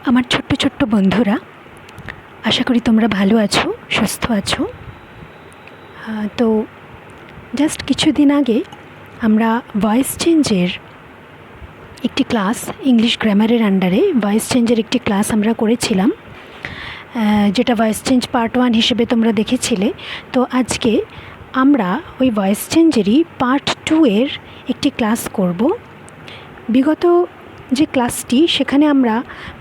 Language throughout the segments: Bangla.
আমার ছোট্ট ছোট্ট বন্ধুরা, আশা করি তোমরা ভালো আছো, সুস্থ আছো। তো জাস্ট কিছুদিন আগে আমরা ভয়েস চেঞ্জের একটি ক্লাস, ইংলিশ গ্রামারের আন্ডারে ভয়েস চেঞ্জের একটি ক্লাস আমরা করেছিলাম, যেটা ভয়েস চেঞ্জ পার্ট 1 হিসেবে তোমরা দেখেছিলে। তো আজকে আমরা ওই ভয়েস চেঞ্জেরই পার্ট 2 এর একটি ক্লাস করব। বিগত যে ক্লাসটি, সেখানে আমরা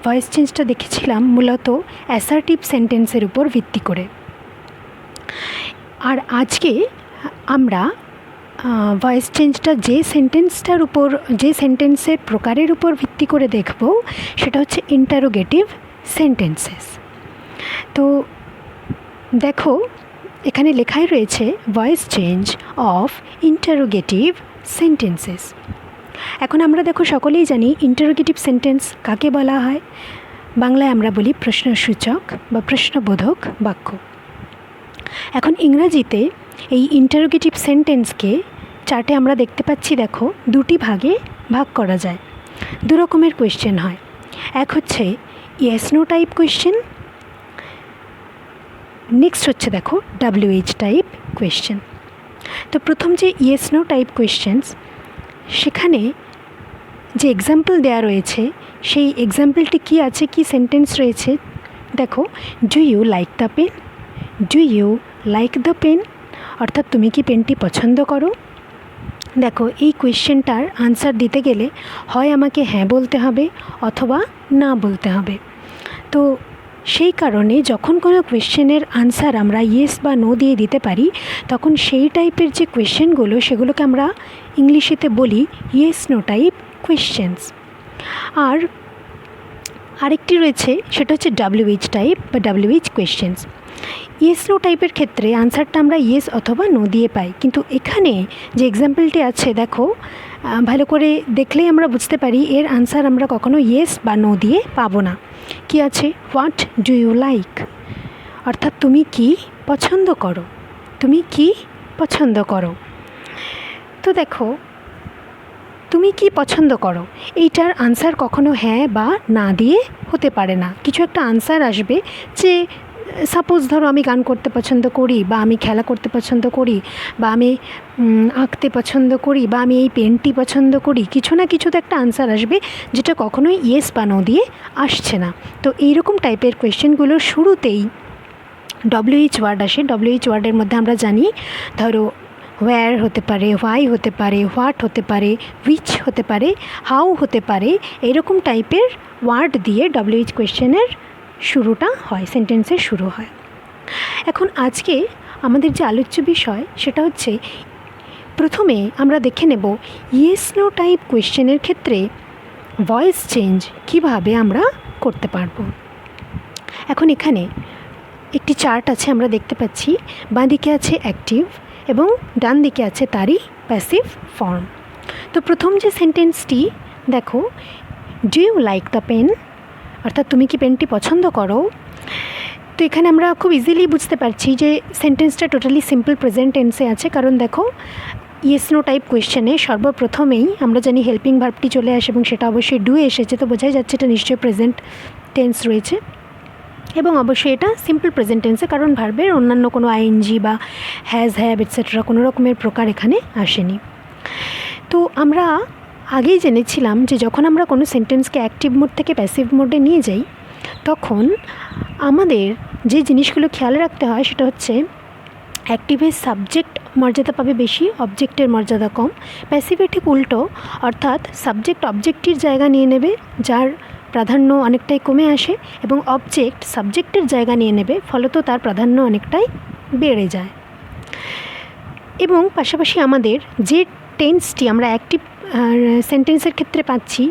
ভয়েস চেঞ্জটা দেখেছিলাম মূলত অ্যাসার্টিভ সেন্টেন্সের উপর ভিত্তি করে, আর আজকে আমরা ভয়েস চেঞ্জটা যে সেন্টেন্সের প্রকারের উপর ভিত্তি করে দেখব, সেটা হচ্ছে ইন্টারোগেটিভ সেন্টেন্সেস। তো দেখো, এখানে লেখাই রয়েছে voice change of interrogative sentences. এখন আমরা দেখো সকলেই জানি ইন্টারোগেটিভ সেন্টেন্স কাকে বলা হয়। বাংলায় আমরা বলি প্রশ্নসূচক বা প্রশ্নবোধক বাক্য। এখন ইংরাজিতে এই ইন্টারোগেটিভ সেন্টেন্সকে চার্টে আমরা দেখতে পাচ্ছি, দেখো দুটি ভাগে ভাগ করা যায়। দু রকমের কোয়েশ্চেন হয়। এক হচ্ছে yes no type question, next হচ্ছে দেখো WH টাইপ কোয়েশ্চেন। তো প্রথম যে ইয়েস নো টাইপ কোয়েশ্চেন্স, সেখানে যে এক্সাম্পল দেওয়া রয়েছে, সেই এক্সাম্পলটি কী আছে, কি সেন্টেন্স রয়েছে দেখো। Do you like the pen? Do you like the pen অর্থাৎ তুমি কি পেনটি পছন্দ করো? দেখো, এই কোয়েশ্চেনটার আনসার দিতে গেলে হয় আমাকে হ্যাঁ বলতে হবে অথবা না বলতে হবে। তো সেই কারণে যখন কোনো কোয়েশ্চেনের আনসার আমরা ইয়েস বা নো দিয়ে দিতে পারি, তখন সেই টাইপের যে কোয়েশ্চেনগুলো, সেগুলোকে আমরা ইংলিশেতে বলি ইয়েস নো টাইপ কোয়েশ্চেন্স। আর আরেকটি রয়েছে, সেটা হচ্ছে WH টাইপ বা WH কোয়েশ্চেন্স। ইয়েস নো টাইপের ক্ষেত্রে আনসারটা আমরা ইয়েস অথবা নো দিয়ে পাই, কিন্তু এখানে যে এক্সাম্পলটি আছে দেখো, ভালো করে দেখলেই আমরা বুঝতে পারি এর আনসার আমরা কখনো ইয়েস বা নো দিয়ে পাবো না। কি আছে? হোয়াট ডু ইউ লাইক অর্থাৎ তুমি কি পছন্দ করো, তুমি কি পছন্দ করো। তো দেখো, তুমি কি পছন্দ করো, এইটার আনসার কখনো হ্যাঁ বা না দিয়ে হতে পারে না। কিছু একটা আনসার আসবে, যে সাপোজ ধরো আমি গান করতে পছন্দ করি, বা আমি খেলা করতে পছন্দ করি, বা আমি আঁকতে পছন্দ করি, বা আমি এই পেনটি পছন্দ করি। কিছু না কিছু তো একটা আনসার আসবে, যেটা কখনোই ইয়েস বা নো দিয়ে আসছে না। তো এইরকম টাইপের কোয়েশ্চেনগুলোর শুরুতেই WH ওয়ার্ড আসে। WH ওয়ার্ডের মধ্যে আমরা জানি, ধরো হোয়ার হতে পারে, হোয়াই হতে পারে, হোয়াট হতে পারে, হুইচ হতে পারে, হাউ হতে পারে। এরকম টাইপের ওয়ার্ড দিয়ে WH কোয়েশ্চেনের শুরুটা হয়, সেন্টেন্সের শুরু হয়। এখন আজকে আমাদের যে আলোচ্য বিষয়, সেটা হচ্ছে প্রথমে আমরা দেখে নেব ইয়েস নো টাইপ কোয়েশ্চেনের ক্ষেত্রে ভয়েস চেঞ্জ কিভাবে আমরা করতে পারবো। এখন এখানে একটি চার্ট আছে, আমরা দেখতে পাচ্ছি বাঁ দিকে আছে অ্যাক্টিভ এবং ডান দিকে আছে তারই প্যাসিভ ফর্ম। তো প্রথম যে সেন্টেন্সটি দেখো, do you like the pen অর্থাৎ তুমি কি পেনটি পছন্দ করো। তো এখানে আমরা খুব ইজিলি বুঝতে পারছি যে সেন্টেন্সটা টোটালি সিম্পল প্রেজেন্ট টেন্সে আছে, কারণ দেখো ইয়েস নো টাইপ কোয়েশ্চেনে সর্বপ্রথমেই আমরা জানি হেল্পিং ভার্বটি চলে আসে, এবং সেটা অবশ্যই ডু এসেছে। তো বোঝাই যাচ্ছে এটা নিশ্চয়ই প্রেজেন্ট টেন্স রয়েছে, এবং অবশ্যই এটা সিম্পল প্রেজেন্ট টেন্সে, কারণ ভার্বের অন্যান্য কোনো ING বা হ্যাজ, হ্যাভ, এটসেট্রা কোনো রকমের প্রকার এখানে আসেনি। তো আমরা আগেই জেনেছিলাম যে যখন আমরা কোনো সেন্টেন্সকে অ্যাক্টিভ মোড থেকে প্যাসিভ মোডে নিয়ে যাই, তখন আমাদের যে জিনিসগুলো খেয়াল রাখতে হয়, সেটা হচ্ছে অ্যাক্টিভের সাবজেক্ট মর্যাদা পাবে বেশি, অবজেক্টের মর্যাদা কম। প্যাসিভে ঠিক উল্টো, অর্থাৎ সাবজেক্ট অবজেক্টের জায়গা নিয়ে নেবে, যার প্রাধান্য অনেকটাই কমে আসে, এবং অবজেক্ট সাবজেক্টের জায়গা নিয়ে নেবে, ফলত তার প্রাধান্য অনেকটাই বেড়ে যায়। এবং পাশাপাশি আমাদের যে টেন্সটি আমরা অ্যাক্টিভ সেন্টেন্সের ক্ষেত্রে পাচ্ছি,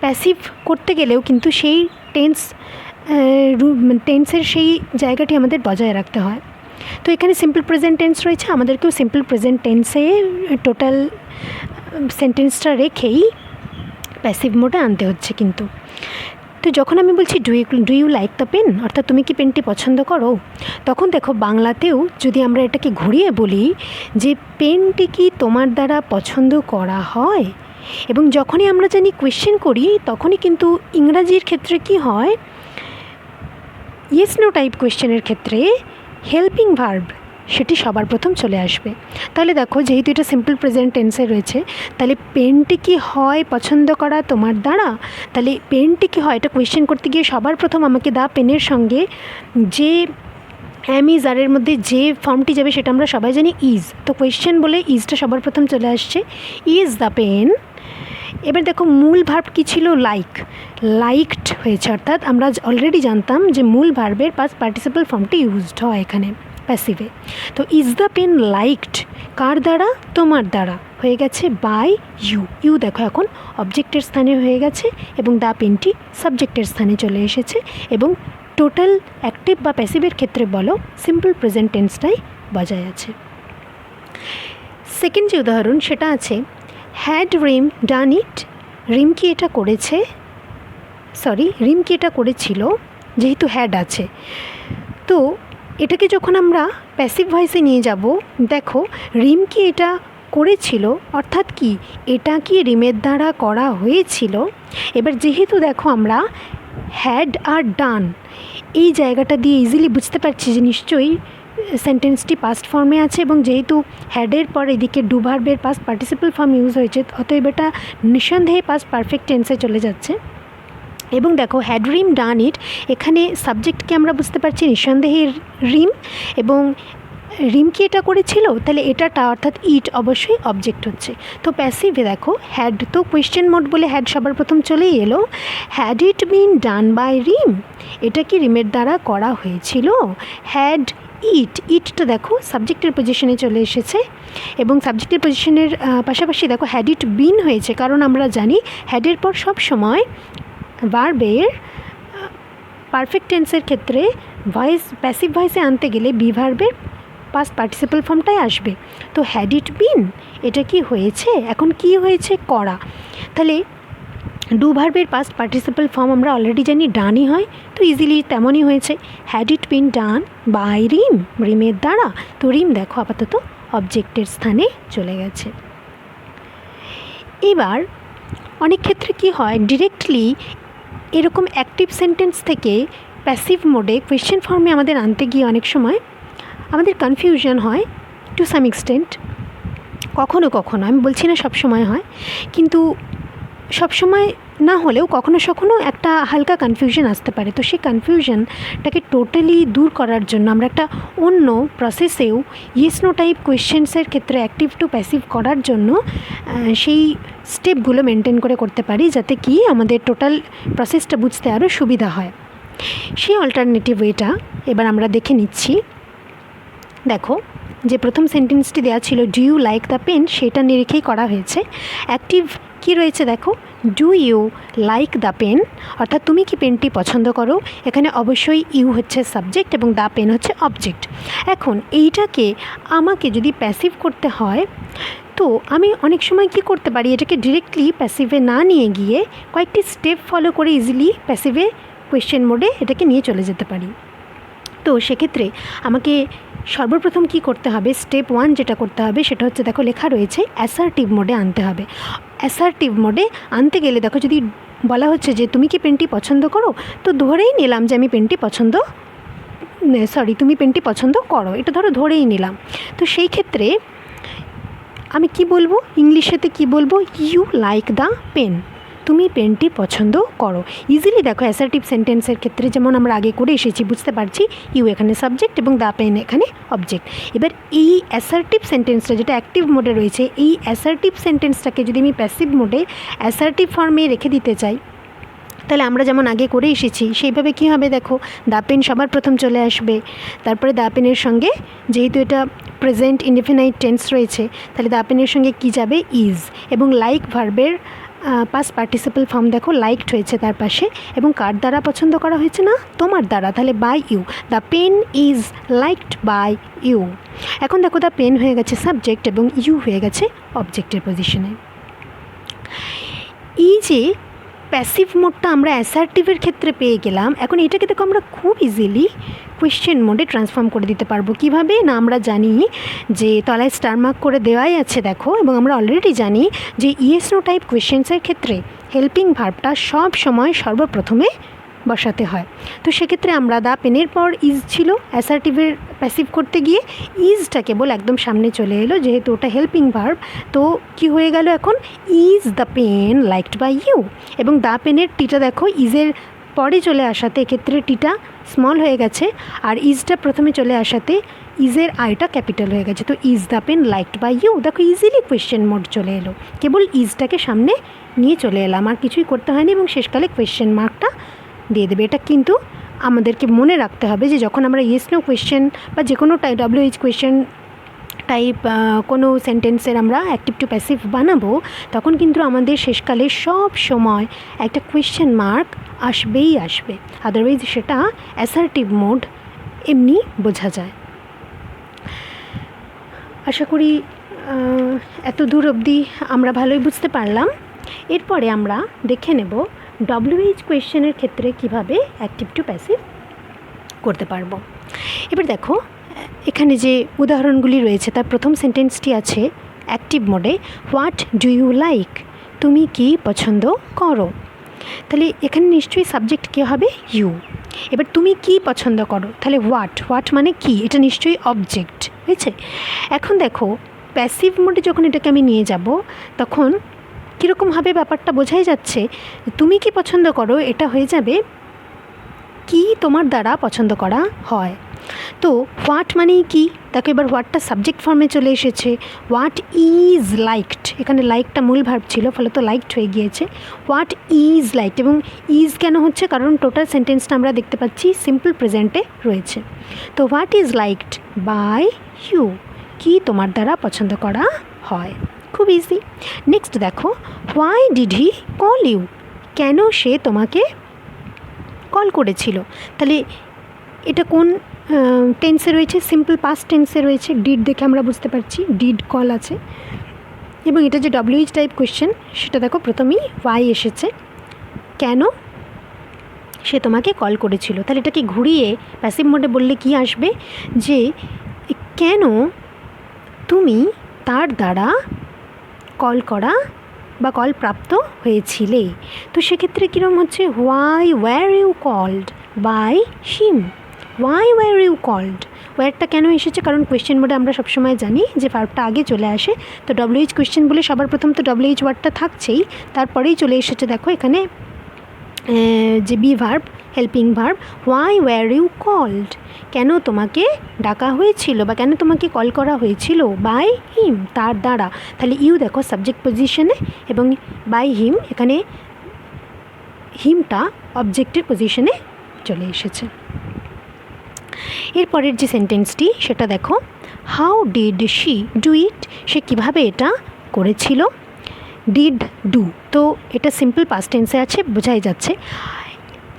প্যাসিভ করতে গেলেও কিন্তু সেই টেন্সের সেই জায়গাটি আমাদের বজায় রাখতে হয়। তো এখানে সিম্পল প্রেজেন্ট টেন্স রয়েছে, আমাদেরকেও সিম্পল প্রেজেন্ট টেন্সে টোটাল সেন্টেন্সটা রেখেই প্যাসিভ মোডে আনতে হচ্ছে। কিন্তু তো যখন আমি বলছি do you like the pen অর্থাৎ তুমি কি পেনটি পছন্দ করো, তখন দেখো বাংলাতেও যদি আমরা এটাকে ঘুরিয়ে বলি যে পেনটি কি তোমার দ্বারা পছন্দ করা হয়, এবং যখনই আমরা জানি কোয়েশ্চেন করি তখনই কিন্তু ইংরাজির ক্ষেত্রে কি হয়, ইয়েস নো টাইপ কোয়েশ্চেনের ক্ষেত্রে হেল্পিং ভার্ব সেটি সবার প্রথম চলে আসবে। তাহলে দেখো, যেহেতু এটা সিম্পল প্রেজেন্ট টেন্সে রয়েছে, তাহলে পেনটি কি হয় পছন্দ করা তোমার দ্বারা, তাহলে পেনটি কি হয় এটা কোয়েশ্চেন করতে গিয়ে সবার প্রথম আমাকে দ্য পেনের সঙ্গে যে অ্যাম ইজ আরের মধ্যে যে ফর্মটি যাবে সেটা আমরা সবাই জানি ইজ, তো কোয়েশ্চেন বলে ইজটা সবার প্রথম চলে আসছে, ইজ দ্য পেন। এবার দেখো মূল ভার্ব কী ছিল, লাইক, লাইকড হয়েছে, অর্থাৎ আমরা অলরেডি জানতাম যে মূল ভার্বের পাস্ট পার্টিসিপাল ফর্মটি ইউজড হয় এখানে প্যাসিভে। তো ইজ দ্য পেন লাইকড কার দ্বারা, তোমার দ্বারা, হয়ে গেছে বাই ইউ। ইউ দেখো এখন অবজেক্টের স্থানে হয়ে গেছে এবং দ্য পেনটি সাবজেক্টের স্থানে চলে এসেছে, এবং টোটাল অ্যাক্টিভ বা প্যাসিভের ক্ষেত্রে বলো সিম্পল প্রেজেন্ট টেন্সটাই বজায় আছে। সেকেন্ড যে উদাহরণ সেটা আছে, হ্যাড রিম ডান ইট, রিম কি এটা করেছে, রিম কি এটা করেছিল, যেহেতু হ্যাড আছে। তো এটাকে যখন আমরা প্যাসিভ ভয়েসে নিয়ে যাব, দেখো রিম কি এটা করেছিল, অর্থাৎ কি এটা কি রিমের দ্বারা করা হয়েছিল। এবার যেহেতু দেখো আমরা হ্যাড আর ডান এই জায়গাটা দিয়ে ইজিলি বুঝতে পারছি যে নিশ্চয়ই সেন্টেন্সটি পাস্ট ফর্মে আছে, এবং যেহেতু হ্যাডের পর এদিকে ডু ভার্বের পাস্ট পার্টিসিপাল ফর্ম ইউজ হয়েছে, অতএব এটা নিঃসন্দেহে পাস্ট পারফেক্ট টেন্সে চলে যাচ্ছে। এবং দেখো হ্যাড রিম ডান ইট, এখানে সাবজেক্টকে আমরা বুঝতে পারছি নিঃসন্দেহে রিম, এবং রিম কি এটা করেছিল, তাহলে এটাটা অর্থাৎ ইট অবশ্যই অবজেক্ট হচ্ছে। তো প্যাসিভে দেখো হ্যাড তো কোয়েশ্চেন মোড বলে হ্যাড সবার প্রথম চলেই এলো, had it bin done by রিম, এটা কি রিমের দ্বারা করা হয়েছিল। হ্যাড ইটটা দেখো সাবজেক্টের পজিশনে চলে এসেছে, এবং সাবজেক্টের পজিশনের পাশাপাশি দেখো হ্যাড ইট বিন হয়েছে, কারণ আমরা জানি হ্যাডের পর সব সময় ভার্বের পারফেক্ট টেন্সের ক্ষেত্রে ভয়েস প্যাসিভ ভয়েসে আনতে গেলে বি ভার্বের পাস্ট পার্টিসিপাল ফর্মটাই আসবে। তো হ্যাড ইট বিন এটা কি হয়েছে, এখন কি হয়েছে, করা, তাহলে ডু ভার্বের পাস্ট পার্টিসিপাল ফর্ম আমরা অলরেডি জানি ডানই হয়, তো ইজিলি তেমনই হয়েছে, had it bin done by রিম, রিমের দ্বারা। তো রিম দেখো আপাতত অবজেক্টের স্থানে চলে গেছে। এবার অনেক ক্ষেত্রে কি হয়, ডিরেক্টলি এরকম অ্যাক্টিভ সেন্টেন্স থেকে প্যাসিভ মোডে কোয়েশ্চেন ফর্মে আমাদের আনতে গিয়ে অনেক সময় আমাদের কনফিউশন হয় টু সাম এক্সটেন্ট। কখনো কখনো, আমি বলছি না সব সময় হয়, কিন্তু সব সময় না হলেও কখনো কখনো একটা হালকা কনফিউশন আসতে পারে। তো সেই কনফিউশনটাকে টোটালি দূর করার জন্য আমরা একটা অন্য প্রসেসেও ইয়েস নো টাইপ কোয়েশ্চেন্সের ক্ষেত্রে অ্যাক্টিভ টু প্যাসিভ করার জন্য সেই স্টেপগুলো মেনটেন করে করতে পারি, যাতে কি আমাদের টোটাল প্রসেসটা বুঝতে আরও সুবিধা হয়। সেই অল্টারনেটিভ ওয়েটা এবার আমরা দেখে নিচ্ছি। দেখো যে প্রথম সেন্টেন্সটি দেওয়া ছিল do you like the pen, সেটা নিরিখেই করা হয়েছে। অ্যাক্টিভ কি রয়েছে দেখো, do you like the pen, অর্থাৎ তুমি কি পেনটি পছন্দ করো, এখানে অবশ্যই ইউ হচ্ছে সাবজেক্ট এবং দ্য পেন হচ্ছে অবজেক্ট। এখন এইটাকে আমাকে যদি প্যাসিভ করতে হয়, তো আমি অনেক সময় কি করতে পারি, এটাকে ডিরেক্টলি প্যাসিভে না নিয়ে গিয়ে কয়েকটি স্টেপ ফলো করে ইজিলি প্যাসিভে কোয়েশ্চেন মোডে এটাকে নিয়ে চলে যেতে পারি। তো সেক্ষেত্রে আমাকে সর্বপ্রথম কি করতে হবে, স্টেপ 1 যেটা করতে হবে সেটা হচ্ছে দেখো লেখা রয়েছে অ্যাসার্টিভ মোডে আনতে হবে। অ্যাসার্টিভ মোডে আনতে গেলে দেখো যদি বলা হচ্ছে যে তুমি কি পেনটি পছন্দ করো, তো ধরেই নিলাম যে আমি পেনটি তুমি পেনটি পছন্দ করো, এটা ধরেই নিলাম। তো সেই ক্ষেত্রে আমি কি বলবো, ইংলিশেতে কি বলবো, ইউ লাইক দ্য পেন, তুমি পেনটি পছন্দ করো। ইজিলি দেখো অ্যাসার্টিভ সেন্টেন্সের ক্ষেত্রে যেমন আমরা আগে করে এসেছি বুঝতে পারছি ইউ এখানে সাবজেক্ট এবং দ্য পেন এখানে অবজেক্ট। এবার এই অ্যাসার্টিভ সেন্টেন্সটা যেটা অ্যাক্টিভ মোডে রয়েছে, এই অ্যাসার্টিভ সেন্টেন্সটাকে যদি আমি প্যাসিভ মোডে অ্যাসার্টিভ ফর্মে রেখে দিতে চাই, তাহলে আমরা যেমন আগে করে এসেছি সেইভাবে কী হবে দেখো, দ্য পেন সবার প্রথম চলে আসবে, তারপরে দ্য পেনের সঙ্গে যেহেতু এটা প্রেজেন্ট ইনডেফিনাইট টেন্স রয়েছে, তাহলে দ্য পেনের সঙ্গে কী যাবে, ইজ, এবং লাইক ভার্বের পাস্ট পার্টিসিপাল ফর্ম দেখো লাইকড হয়েছে তার পাশে, এবং কার দ্বারা পছন্দ করা হয়েছে না, তোমার দ্বারা, তাহলে by you, the pen is liked by you. এখন দেখো দ্য পেন হয়ে গেছে সাবজেক্ট এবং ইউ হয়ে গেছে অবজেক্টের পজিশনে। এই যে প্যাসিভ মোডটা আমরা অ্যাসার্টিভের ক্ষেত্রে পেয়ে গেলাম। এখন এটাকে দেখো আমরা খুব ইজিলি কোয়েশ্চেন মোডে ট্রান্সফর্ম করে দিতে পারবো। কিভাবে না, আমরা জানি যে তলায় স্টার মার্ক করে দেওয়াই আছে দেখো, এবং আমরা অলরেডি জানি যে ইয়েস নো টাইপ কোয়েশ্চেন্সের ক্ষেত্রে হেল্পিং ভার্বটা সব সময় সর্বপ্রথমে বসাতে হয়। তো সেক্ষেত্রে আমরা দ্য পেনের পর ইজ ছিল, অ্যাসার্টিভের প্যাসিভ করতে গিয়ে ইজটা কেবল একদম সামনে চলে এলো, যেহেতু ওটা হেল্পিং ভার্ব। তো কি হয়ে গেল এখন, is the pen liked by you, এবং দ্য পেনের টিটা দেখো ইজের পরে চলে আসাতে এক্ষেত্রে টিটা স্মল হয়ে গেছে, আর ইজটা প্রথমে চলে আসাতে ইজের আইটা ক্যাপিটাল হয়ে গেছে। তো is the pen liked by you, দেখো ইজিলি কোয়েশ্চেন মোড চলে এলো, কেবল ইজটাকে সামনে নিয়ে চলে এলাম, আর কিছুই করতে হয়নি, এবং শেষকালে কোয়েশ্চেন মার্কটা দিয়ে দেবে। এটা কিন্তু আমাদেরকে মনে রাখতে হবে যে যখন আমরা ইয়েস নো কোয়েশ্চেন বা যে কোনো WH কোয়েশ্চেন টাইপ কোনো সেন্টেন্সের আমরা অ্যাক্টিভ টু প্যাসিভ বানাবো, তখন কিন্তু আমাদের শেষকালে সব সময় একটা কোয়েশ্চেন মার্ক আসবেই আসবে, আদারওয়াইজ সেটা অ্যাসার্টিভ মোড এমনি বোঝা যায়। আশা করি এত দূর অবধি আমরা ভালোই বুঝতে পারলাম। এরপরে আমরা দেখে নেব WH কোয়েশ্চেনের ক্ষেত্রে কিভাবে অ্যাক্টিভ টু প্যাসিভ করতে পারবো। এবার দেখো এখানে যে উদাহরণগুলি রয়েছে তার প্রথম সেন্টেন্সটি আছে অ্যাক্টিভ মোডে, হোয়াট ডু ইউ লাইক, তুমি কি পছন্দ করো। তাহলে এখানে নিশ্চয়ই সাবজেক্ট কী হবে, ইউ। এবার তুমি কি পছন্দ করো, তাহলে হোয়াট মানে কি, এটা নিশ্চয়ই অবজেক্ট হয়েছে। এখন দেখো প্যাসিভ মোডে যখন এটাকে আমি নিয়ে যাব, তখন কীরকমভাবে ব্যাপারটা বোঝাই যাচ্ছে, তুমি কি পছন্দ করো এটা হয়ে যাবে কি তোমার দ্বারা পছন্দ করা হয়। তো হোয়াট মানেই কি, দেখো এবার হোয়াটটা সাবজেক্ট ফর্মে চলে এসেছে। হোয়াট ইজ লাইকড, এখানে লাইকটা মূল ভার্ব ছিল, ফলে তো লাইকড হয়ে গিয়েছে। হোয়াট ইজ লাইকড, এবং ইজ কেন হচ্ছে, কারণ টোটাল সেন্টেন্সটা আমরা দেখতে পাচ্ছি সিম্পল প্রেজেন্টে রয়েছে। তো what is liked by you, কি তোমার দ্বারা পছন্দ করা হয়, খুব ইজি। নেক্সট দেখো why did he call you, কেন সে তোমাকে কল করেছিল। তাহলে এটা কোন টেন্সে রয়েছে, সিম্পল পাস্ট টেন্সে রয়েছে, ডিড দেখে আমরা বুঝতে পারছি ডিড কল আছে, এবং এটা যে WH টাইপ কোয়েশ্চেন সেটা দেখো প্রথমেই ওয়াই এসেছে, কেন সে তোমাকে কল করেছিল। তাহলে এটাকে ঘুরিয়ে প্যাসিভ মোডে বললে কি আসবে, যে কেন তুমি তার দ্বারা কল করা বা কল প্রাপ্ত হয়েছিলে। তো সেক্ষেত্রে কীরকম হচ্ছে, why were you called by him, why were you called, ওয়্যারটা কেন এসেছে, কারণ কোয়েশ্চেন মোডে আমরা সবসময় জানি যে ভার্বটা আগে চলে আসে। তো WH কোয়েশ্চেন বলে সবার প্রথম তো WH ওয়ার্ডটা থাকছেই, তারপরেই চলে এসেছে দেখো এখানে যে be verb, helping verb, why were you called, কেন তোমাকে ডাকা হয়েছিল বা কেন তোমাকে কল করা হয়েছিল, বাই হিম তার দ্বারা। তাহলে ইউ দেখো সাবজেক্ট পজিশনে, এবং বাই হিম এখানে হিমটা অবজেক্টের পজিশনে চলে এসেছে। এরপরের যে সেন্টেন্সটি সেটা দেখো, how did she do it, সে কীভাবে এটা করেছিল। ডিড ডু, তো এটা সিম্পল পাস্ট টেন্সে আছে, বোঝাই যাচ্ছে।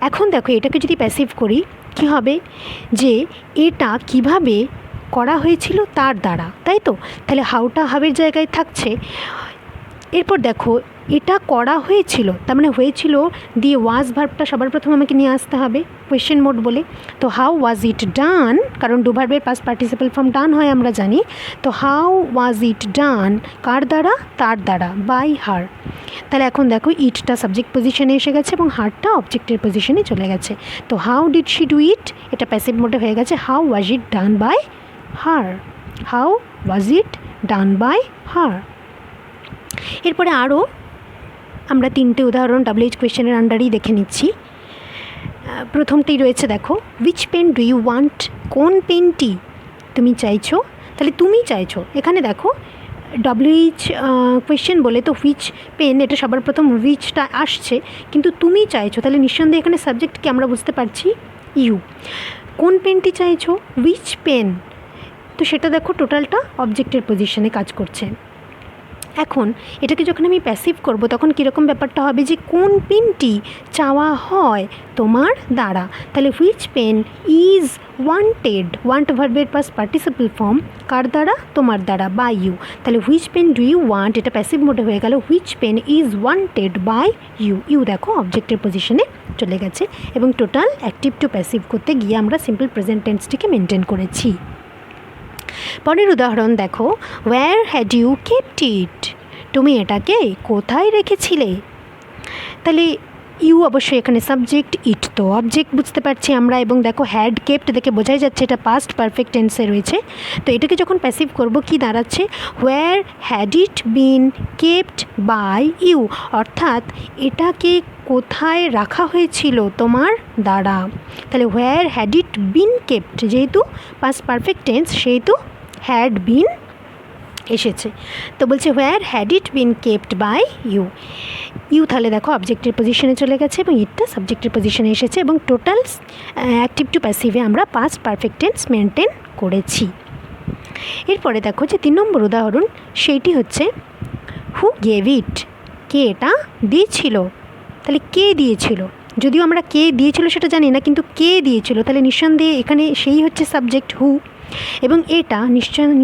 এখন দেখো এটাকে যদি প্যাসিভ করি কি হবে, যে এটা কিভাবে করা হয়েছিল তার দ্বারা, তাই তো। তাহলে হাউটা হাবের জায়গায় থাকছে। এরপর দেখো এটা করা হয়েছিল, তার মানে হয়েছিল দিয়ে ওয়াজ ভার্বটা সবার প্রথম আমাকে নিয়ে আসতে হবে কোয়েশ্চেন মোড বলে। তো হাউ ওয়াজ ইট ডান, কারণ ডু ভার্বের পাস্ট পার্টিসিপাল ফর্ম ডান হয় আমরা জানি। তো হাউ ওয়াজ ইট ডান, কার দ্বারা, তার দ্বারা, বাই হার। তাহলে এখন দেখো ইটটা সাবজেক্ট পজিশনে এসে গেছে এবং হারটা অবজেক্টের পজিশনে চলে গেছে। তো how did she do it, এটা প্যাসিভ মোডে হয়ে গেছে, how was it done by her, how was it done by her. এরপরে আরও আমরা তিনটে উদাহরণ WH কোয়েশ্চেনের আন্ডারেই দেখে নিচ্ছি। প্রথমটি রয়েছে দেখো, which pen do you want, কোন পেনটি তুমি চাইছো। তাহলে তুমি চাইছো, এখানে দেখো WH কোয়েশ্চেন বলে তো হুইচ পেন, এটা সবার প্রথম হুইচটা আসছে, কিন্তু তুমি চাইছো, তাহলে নিঃসন্দেহে এখানে সাবজেক্টকে আমরা বুঝতে পারছি ইউ। কোন পেনটি চাইছো, হুইচ পেন, তো সেটা দেখো টোটালটা অবজেক্টের পজিশনে কাজ করছে। এখন এটাকে যখন আমি প্যাসিভ করব তখন কীরকম ব্যাপারটা হবে যে কোন পেনটি চাওয়া হয় তোমার দ্বারা, তাহলে which pen is wanted, want ভার্বের পাস্ট পার্টিসিপল ফর্ম কার দ্বারা, তোমার দ্বারা, বাই ইউ। তাহলে which pen do you want, এটা প্যাসিভ মোডে হয়ে গেল, which pen is wanted by you. You দেখো অবজেক্টের পজিশনে চলে গেছে এবং টোটাল অ্যাক্টিভ টু প্যাসিভ করতে গিয়ে আমরা সিম্পল প্রেজেন্ট টেন্সটিকে মেনটেন করেছি। পরের উদাহরণ দেখো, where had you kept it, তুমি এটাকে কোথায় রেখেছিলে। তাহলে ইউ অবশ্যই এখানে সাবজেক্ট, ইট তো অবজেক্ট বুঝতে পারছি আমরা, এবং দেখো হ্যাড কেপ্ট দেখে বোঝাই যাচ্ছে এটা পাস্ট পারফেক্ট টেন্সে রয়েছে। তো এটাকে যখন প্যাসিভ করব কি দাঁড়াচ্ছে, where had it been kept by you, অর্থাৎ এটাকে কোথায় রাখা হয়েছিল তোমার দ্বারা। তাহলে where had it been kept, যেহেতু পাস্ট পারফেক্ট টেন্স সেহেতু হ্যাড বিন এসেছে। তো বলছে where had it been kept by you. You তাহলে দেখো অবজেক্টের পজিশনে চলে গেছে এবং ইটটা সাবজেক্টের পজিশনে এসেছে এবং টোটাল অ্যাক্টিভ টু প্যাসিভে আমরা পাস্ট পারফেক্ট টেন্স মেনটেন করেছি। এরপরে দেখো যে 3 নম্বর উদাহরণ, সেইটি হচ্ছে হু গেভ ইট, কে এটা দিয়েছিল। তাহলে কে দিয়েছিল, যদিও আমরা কে দিয়েছিল সেটা জানি না, কিন্তু কে দিয়েছিল তাহলে নিঃসন্দেহে এখানে সেই হচ্ছে সাবজেক্ট হু, এবং এটা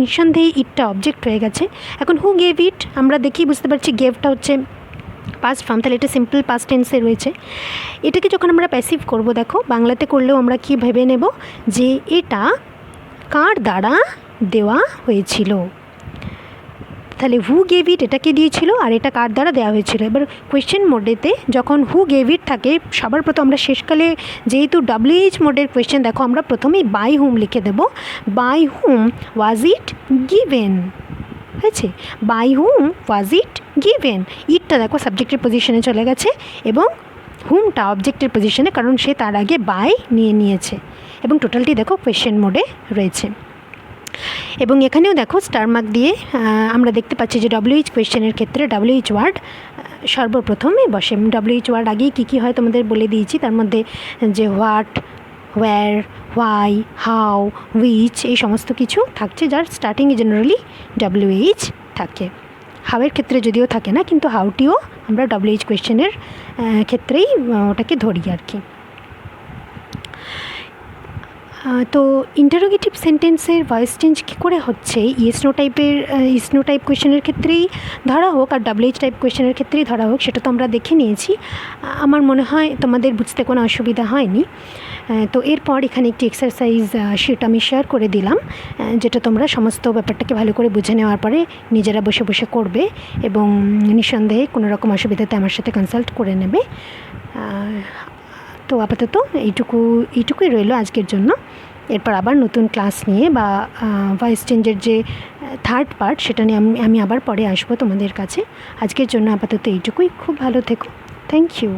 নিঃসন্দেহে ইটটা অবজেক্ট হয়ে গেছে। এখন হু গেভ ইট আমরা দেখি বুঝতে পারছি গেভটা হচ্ছে পাস্ট ফর্ম, তাহলে এটা সিম্পল পাস্ট টেন্সে রয়েছে। এটাকে যখন আমরা প্যাসিভ করব দেখো বাংলাতে করলেও আমরা কি ভেবে নেব যে এটা কার দ্বারা দেওয়া হয়েছিল। তাহলে হু গেভ ইট এটাকে দিয়েছিল আর এটা কার দ্বারা দেওয়া হয়েছিল। এবার কোয়েশ্চেন মোডেতে যখন হু গেভ ইট থাকে সবার প্রথম আমরা শেষকালে যেহেতু WH মোডের কোয়েশ্চেন দেখো আমরা প্রথমেই বাই হুম লিখে দেব, by whom was it given, হয়েছে, by whom was it given. ইটটা দেখো সাবজেক্টের পজিশনে চলে গেছে এবং হুমটা অবজেক্টের পজিশনে, কারণ সে তার আগে বাই নিয়েছে এবং টোটালটি দেখো কোয়েশ্চেন মোডে রয়েছে। এবং এখানেও দেখো স্টার মার্ক দিয়ে আমরা দেখতে পাচ্ছি যে WH কোয়েশ্চেনের ক্ষেত্রে WH ওয়ার্ড সর্বপ্রথমে বসে। WH ওয়ার্ড আগেই কী হয় তোমাদের বলে দিয়েছি, তার মধ্যে যে what, where, why, how, which এই সমস্ত কিছু থাকছে, যার স্টার্টিংয়ে জেনারেলি WH থাকে। হাউয়ের ক্ষেত্রে যদিও থাকে না, কিন্তু হাউটিও আমরা WH কোয়েশ্চেনের ক্ষেত্রেই ওটাকে ধরি আর কি। তো ইন্টারোগেটিভ সেন্টেন্সের ভয়েস চেঞ্জ কী করে হচ্ছে, ইয়েস নো টাইপ কোয়েশ্চেনের ক্ষেত্রেই ধরা হোক আর WH টাইপ কোয়েশ্চেনের ক্ষেত্রেই ধরা হোক, সেটা তো আমরা দেখে নিয়েছি। আমার মনে হয় তোমাদের বুঝতে কোনো অসুবিধা হয়নি। তো এরপর এখানে একটি এক্সারসাইজ শিট আমি শেয়ার করে দিলাম, যেটা তোমরা সমস্ত ব্যাপারটাকে ভালো করে বুঝে নেওয়ার পরে নিজেরা বসে বসে করবে এবং নিঃসন্দেহে কোনো রকম অসুবিধাতে আমার সাথে কনসাল্ট করে নেবে। তো আপাতত এইটুকুই রইল আজকের জন্য। এরপর আবার নতুন ক্লাস নিয়ে বা ভয়েস চেঞ্জের যে থার্ড পার্ট সেটা নিয়ে আমি আবার পরে আসবো তোমাদের কাছে। আজকের জন্য আপাতত এইটুকুই। খুব ভালো থেকো। Thank you.